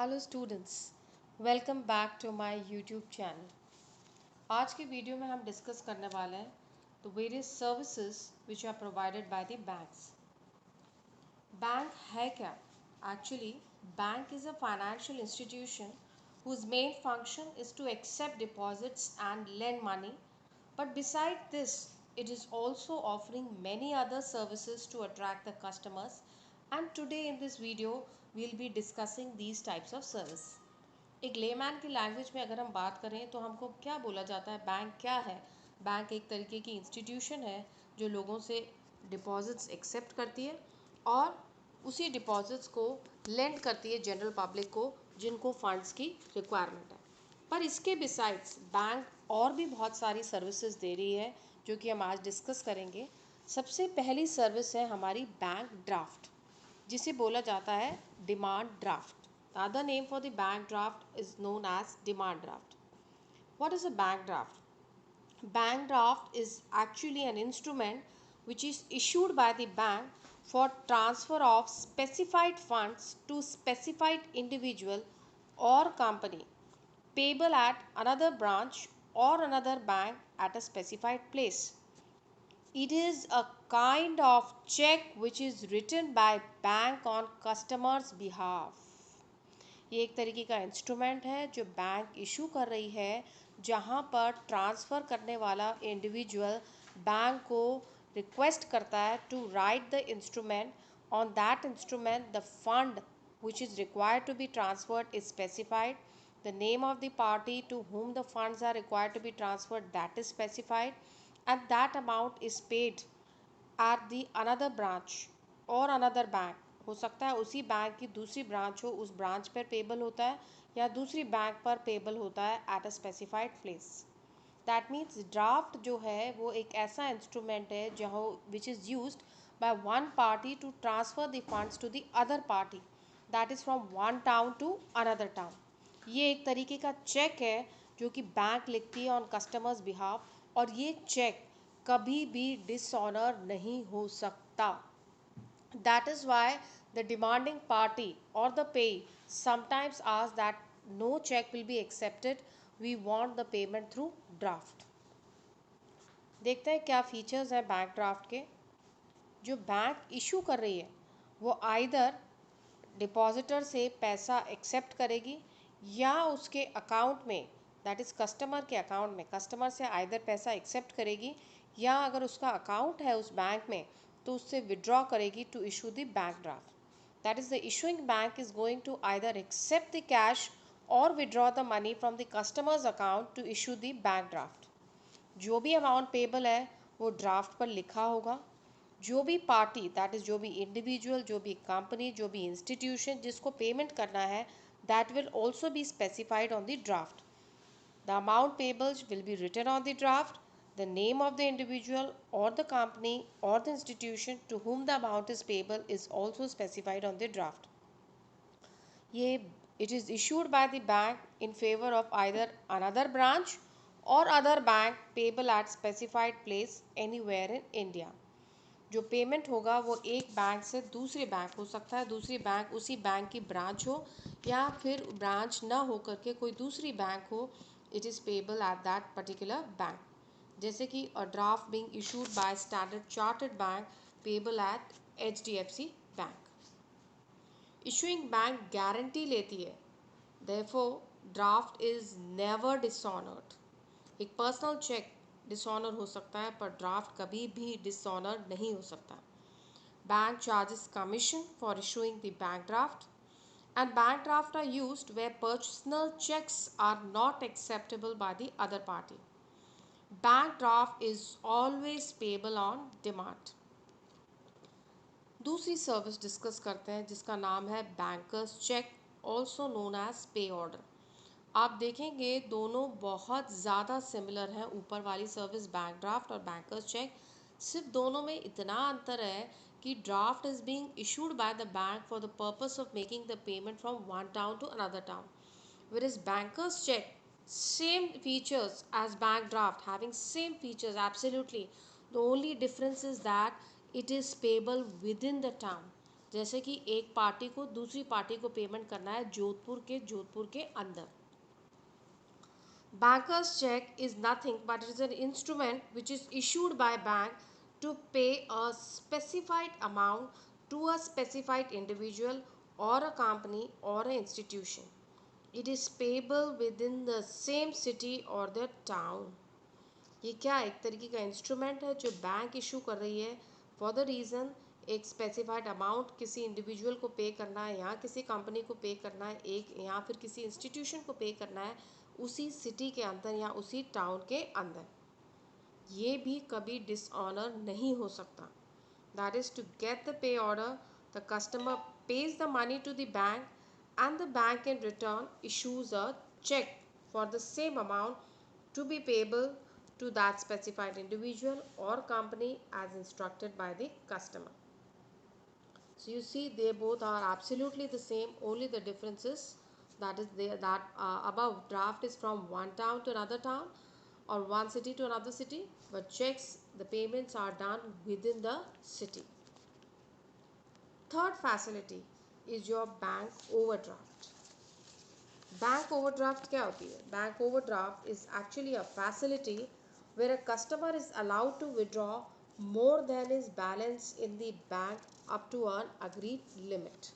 Hello students, welcome back to my YouTube channel. आज के video में हम डिस्कस करने वाले हैं the various services which are provided by the banks. Bank है क्या? Actually bank is a financial institution whose main function is to accept deposits and lend money, but beside this it is also offering many other services to attract the customers, and today in this video we'll be discussing these types of service. एक layman की language में अगर हम बात करें तो हमको क्या बोला जाता है? बैंक क्या है? बैंक एक तरीके की इंस्टीट्यूशन है जो लोगों से डिपॉजिट्स एक्सेप्ट करती है और उसी डिपॉजिट्स को लेंड करती है जनरल पब्लिक को जिनको फंड्स की रिक्वायरमेंट है। पर इसके बिसाइड्स बैंक और भी बहुत सारी सर्विसेज दे रही है जो कि हम आज डिस्कस करेंगे। सबसे पहली सर्विस है हमारी बैंक ड्राफ्ट, जिसे बोला जाता है demand draft. The other name for the bank draft is known as demand draft. What is a bank draft? Bank draft is actually an instrument which is issued by the bank for transfer of specified funds to specified individual or company payable at another branch or another bank at a specified place. It is a kind of check which is written by bank on customer's behalf. ये एक तरीके का instrument है जो bank issue कर रही है, जहाँ पर ट्रांसफ़र करने वाला इंडिविजुअल बैंक को रिक्वेस्ट करता है to write the instrument. On that instrument the fund which is required to be transferred is specified. The name of the party to whom the funds are required to be transferred, that is specified, and that amount is paid at the another branch or another bank. हो सकता है उसी bank की दूसरी branch हो, उस branch पर payable होता है या दूसरी बैंक पर पेबल होता है at a specified place. That means draft जो है वो एक ऐसा इंस्ट्रूमेंट है जहाँ which is used by one party to transfer the funds to the other party, that is from one town to another town. ये एक तरीके का चेक है जो कि बैंक लिखती है ऑन कस्टमर्स बिहाफ, और ये चेक कभी भी डिसऑनर नहीं हो सकता। That is why the demanding party or the payee sometimes asks that no check will be accepted, we want the payment through draft. देखते हैं क्या फीचर्स हैं बैंक ड्राफ्ट के। जो बैंक इशू कर रही है वो आइदर डिपॉजिटर से पैसा एक्सेप्ट करेगी या उसके अकाउंट में, दैट इज़ कस्टमर के अकाउंट में, कस्टमर से आइदर पैसा एक्सेप्ट करेगी या अगर उसका अकाउंट है उस बैंक में तो उससे विड्रॉ करेगी to issue the bank draft. That is the issuing bank is going to either accept the cash or withdraw the money from the customers account to issue the bank draft. जो भी amount payable है वो draft पर लिखा होगा। जो भी party, that is जो भी इंडिविजुअल, जो भी कंपनी, जो भी इंस्टीट्यूशन जिसको पेमेंट करना है, that will also be specified on the draft. The amount payables will be written on the draft. The name of the individual or the company or the institution to whom the amount is payable is also specified on the draft. ये it is issued by the bank in favor of either another branch or other bank payable at specified place anywhere in India. जो payment होगा वो एक bank से दूसरे bank हो सकता है, दूसरी बैंक उसी बैंक की ब्रांच हो या फिर ब्रांच ना हो करके कोई दूसरी बैंक हो, it is payable at that particular bank. जैसे कि a draft being issued by Standard Chartered Bank payable at HDFC bank. Issuing bank guarantee लेती है, therefore draft is never dishonoured. एक पर्सनल चेक डिसऑनर हो सकता है पर ड्राफ्ट कभी भी डिसऑनर नहीं हो सकता। Bank charges commission for issuing the bank draft, and bank draft are used where personal checks are not acceptable by the other party. Bank draft is always payable on demand. दूसरी service discuss करते हैं जिसका नाम है bankers cheque, also known as pay order. आप देखेंगे दोनों बहुत ज़्यादा सिमिलर हैं, ऊपर वाली सर्विस बैंक ड्राफ्ट और बैंकर्स चेक। सिर्फ दोनों में इतना अंतर है कि draft is being issued by the bank for the purpose of making the payment from one town to another town, whereas bankers check same features as bank draft, having same features absolutely. The only difference is that it is payable within the town. जैसे कि एक party को दूसरी party को payment करना है जोधपुर के अंदर। Banker's check is nothing but it is an instrument which is issued by bank to pay a specified amount to a specified individual or a company or an institution. It is payable within the same city or the town. ये क्या एक तरीके का instrument है जो bank issue कर रही है फॉर द रीज़न एक स्पेसिफाइड अमाउंट किसी इंडिविजुअल को पे करना है या किसी कंपनी को पे करना है एक या फिर किसी इंस्टीट्यूशन को पे करना है उसी सिटी के अंदर या उसी टाउन के अंदर। ये भी कभी डिसऑनर नहीं हो सकता। That is to get the pay order the customer pays the money to the bank and the bank in return issues a check for the same amount to be payable to that specified individual or company as instructed by the customer. So you see they both are absolutely the same, only the difference is that is there that above draft is from one town to another town or one city to another city, but checks the payments are done within the city. Third facility is your bank overdraft. Bank overdraft क्या होती है? Bank overdraft is actually a facility where a customer is allowed to withdraw more than is balance in the bank up to an agreed limit.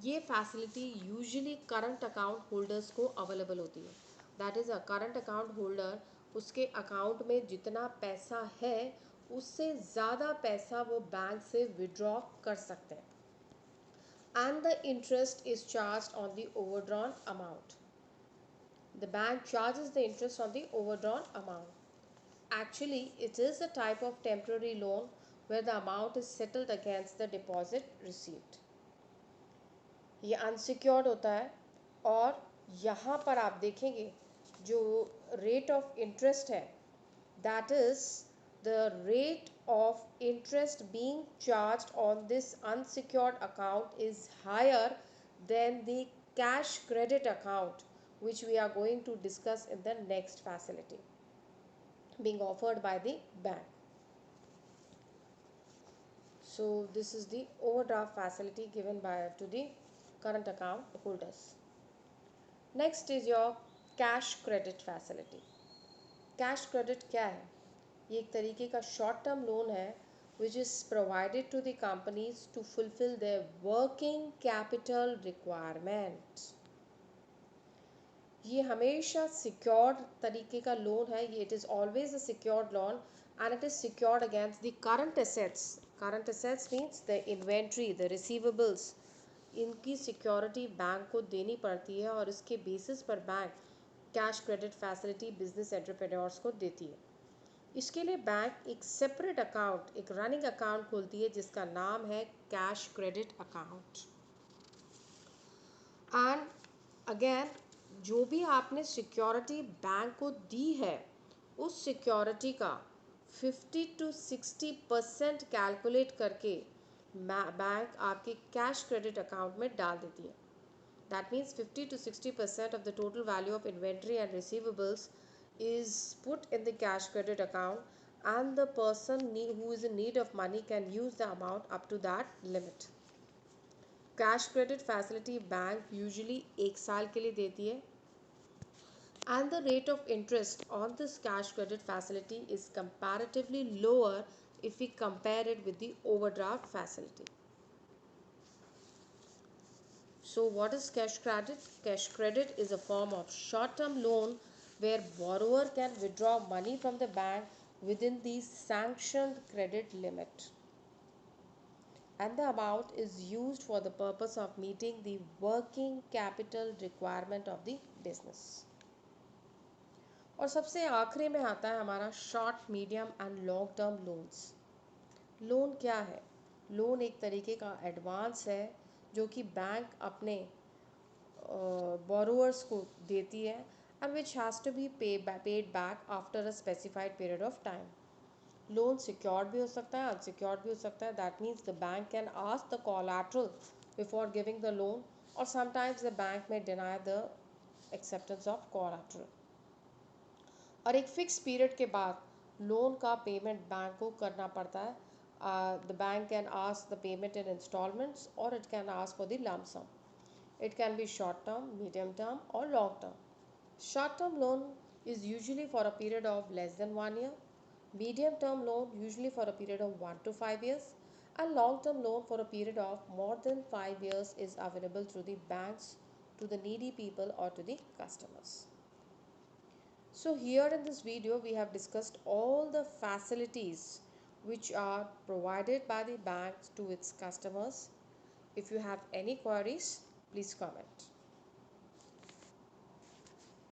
ये facility usually current account holders को available होती है। That is a current account holder उसके account में जितना पैसा है उससे ज़्यादा पैसा वो बैंक से विड्रॉ कर सकते हैं and the interest is charged on the overdrawn amount. The bank charges the interest on the overdrawn amount. Actually, it is a type of temporary loan where the amount is settled against the deposit received. ये unsecured होता है और यहाँ पर आप देखेंगे जो rate of interest है that is the rate of interest being charged on this unsecured account is higher than the cash credit account which we are going to discuss in the next facility being offered by the bank. So this is the overdraft facility given by to the current account holders. Next is your cash credit facility. Cash credit क्या है? ये एक तरीके का short term loan है which is provided to the companies to fulfil their working capital requirement. ये हमेशा secured तरीके का लोन है। ये it is always a secured loan and it is secured against the current assets. Current assets means the inventory, the receivables, इनकी security bank को देनी पड़ती है और इसके बेसिस पर bank cash credit facility business entrepreneurs को देती है। इसके लिए बैंक एक सेपरेट अकाउंट, एक रनिंग अकाउंट खोलती है जिसका नाम है cash credit account. And again जो भी आपने सिक्योरिटी बैंक को दी है उस सिक्योरिटी का 50 to 60% कैलकुलेट करके बैंक आपके कैश क्रेडिट अकाउंट में डाल देती है। That means 50 to 60% of the total value of inventory and receivables is put in the cash credit account and the person who is in need of money can use the amount up to that limit. Cash credit facility bank usually 1 साल के लिए देती है and the rate of interest on this cash credit facility is comparatively lower if we compare it with the overdraft facility. So what is cash credit? Cash credit is a form of short-term loan where borrower can withdraw money from the bank within the sanctioned credit limit. And the amount is used for the purpose of meeting the working capital requirement of the business. और सबसे आखिरी में आता है हमारा short, medium and long term loans. Loan क्या है? Loan एक तरीके का एडवांस है जो कि बैंक अपने बोरोअर्स को देती है and which has to be paid back after a specified period of time. Loan secured भी हो सकता है, अनसिक्योर्ड भी हो सकता है। That means the bank can ask the collateral before giving the loan और sometimes the bank may deny the acceptance of collateral. और एक फिक्स पीरियड के बाद लोन का पेमेंट बैंक को करना पड़ता है The bank can ask the payment in installments or it can ask for the lump sum. It can be short term, medium term, or long term. Short term loan is usually for a period of less than 1 year, medium term loan usually for a period of 1 to 5 years, and long term loan for a period of more than 5 years is available through the banks to the needy people or to the customers. So here in this video we have discussed all the facilities which are provided by the banks to its customers. If you have any queries, please comment.